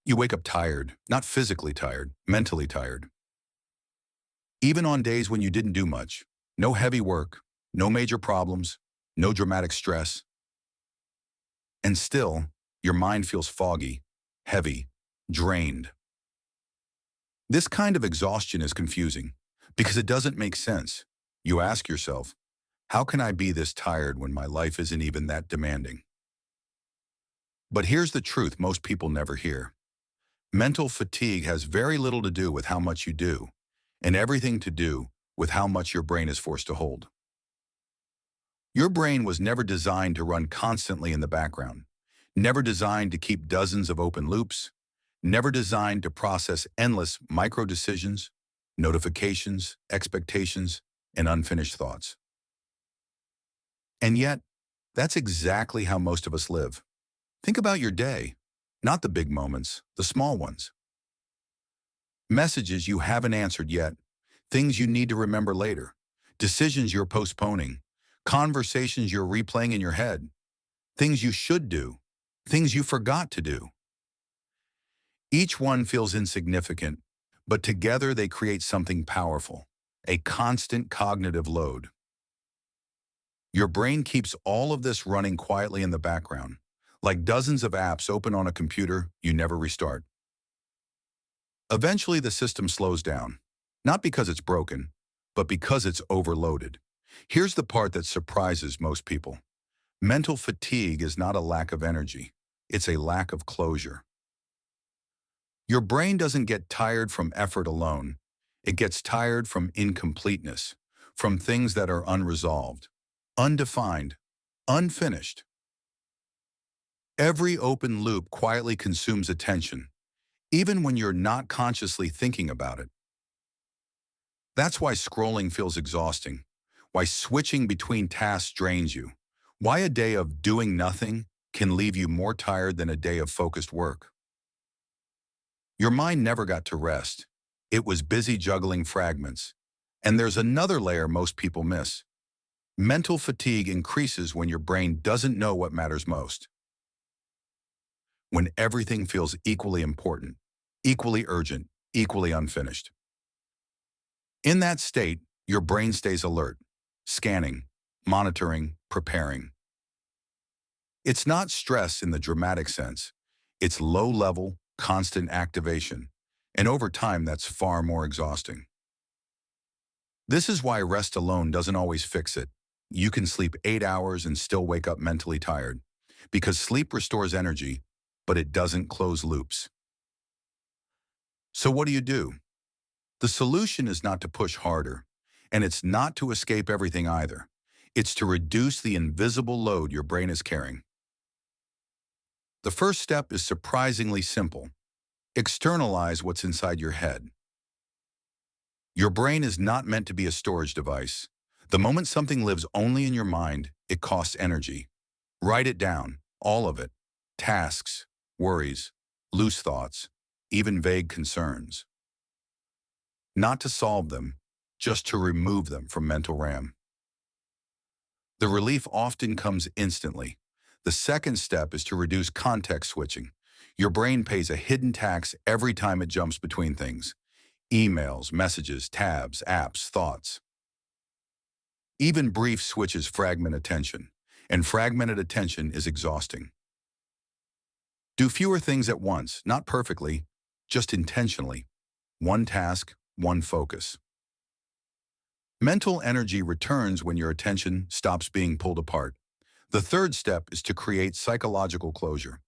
You wake up tired, not physically tired, mentally tired. Even on days when you didn't do much, no heavy work, no major problems, no dramatic stress, and still, your mind feels foggy, heavy, drained. This kind of exhaustion is confusing because it doesn't make sense. You ask yourself, how can I be this tired when my life isn't even that demanding? But here's the truth most people never hear. Mental fatigue has very little to do with how much you do, and everything to do with how much your brain is forced to hold. Your brain was never designed to run constantly in the background, never designed to keep dozens of open loops, never designed to process endless micro-decisions, notifications, expectations, and unfinished thoughts. And yet, that's exactly how most of us live. Think about your day, not the big moments, the small ones. Messages you haven't answered yet, things you need to remember later, decisions you're postponing, conversations you're replaying in your head, things you should do, things you forgot to do. Each one feels insignificant, but together they create something powerful, a constant cognitive load. Your brain keeps all of this running quietly in the background, like dozens of apps open on a computer you never restart. Eventually, the system slows down, not because it's broken, but because it's overloaded. Here's the part that surprises most people. Mental fatigue is not a lack of energy. It's a lack of closure. Your brain doesn't get tired from effort alone. It gets tired from incompleteness, from things that are unresolved, undefined, unfinished. Every open loop quietly consumes attention, even when you're not consciously thinking about it. That's why scrolling feels exhausting, why switching between tasks drains you, why a day of doing nothing can leave you more tired than a day of focused work. Your mind never got to rest. It was busy juggling fragments. And there's another layer most people miss. Mental fatigue increases when your brain doesn't know what matters most. When everything feels equally important, equally urgent, equally unfinished. In that state, your brain stays alert, scanning, monitoring, preparing. It's not stress in the dramatic sense. It's low-level, constant activation, and over time that's far more exhausting. This is why rest alone doesn't always fix it. You can sleep 8 hours and still wake up mentally tired, because sleep restores energy, but it doesn't close loops. So what do? The solution is not to push harder, and it's not to escape everything either. It's to reduce the invisible load your brain is carrying. The first step is surprisingly simple. Externalize what's inside your head. Your brain is not meant to be a storage device. The moment something lives only in your mind, it costs energy. Write it down, all of it. Tasks, worries, loose thoughts, even vague concerns. Not to solve them, just to remove them from mental RAM. The relief often comes instantly. The second step is to reduce context switching. Your brain pays a hidden tax every time it jumps between things. Emails, messages, tabs, apps, thoughts. Even brief switches fragment attention, and fragmented attention is exhausting. Do fewer things at once, not perfectly, just intentionally. One task, one focus. Mental energy returns when your attention stops being pulled apart. The third step is to create psychological closure.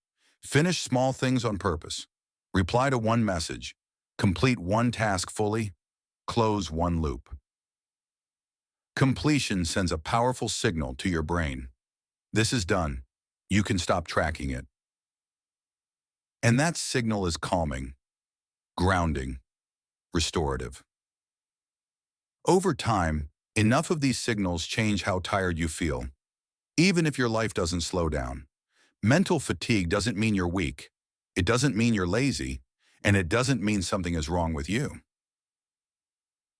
Finish small things on purpose. Reply to one message. Complete one task fully. Close one loop. Completion sends a powerful signal to your brain. This is done. You can stop tracking it. And that signal is calming, grounding, restorative. Over time, enough of these signals change how tired you feel, even if your life doesn't slow down. Mental fatigue doesn't mean you're weak. It doesn't mean you're lazy, and it doesn't mean something is wrong with you.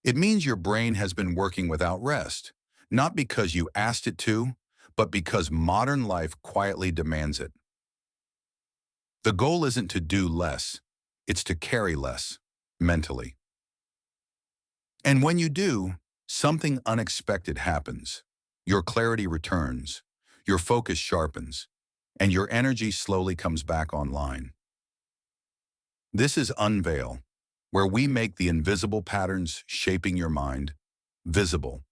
It means your brain has been working without rest, not because you asked it to, but because modern life quietly demands it. The goal isn't to do less, It's to carry less, mentally. And when you do, something unexpected happens. Your clarity returns, your focus sharpens, and your energy slowly comes back online. This is Unveil, where we make the invisible patterns shaping your mind visible.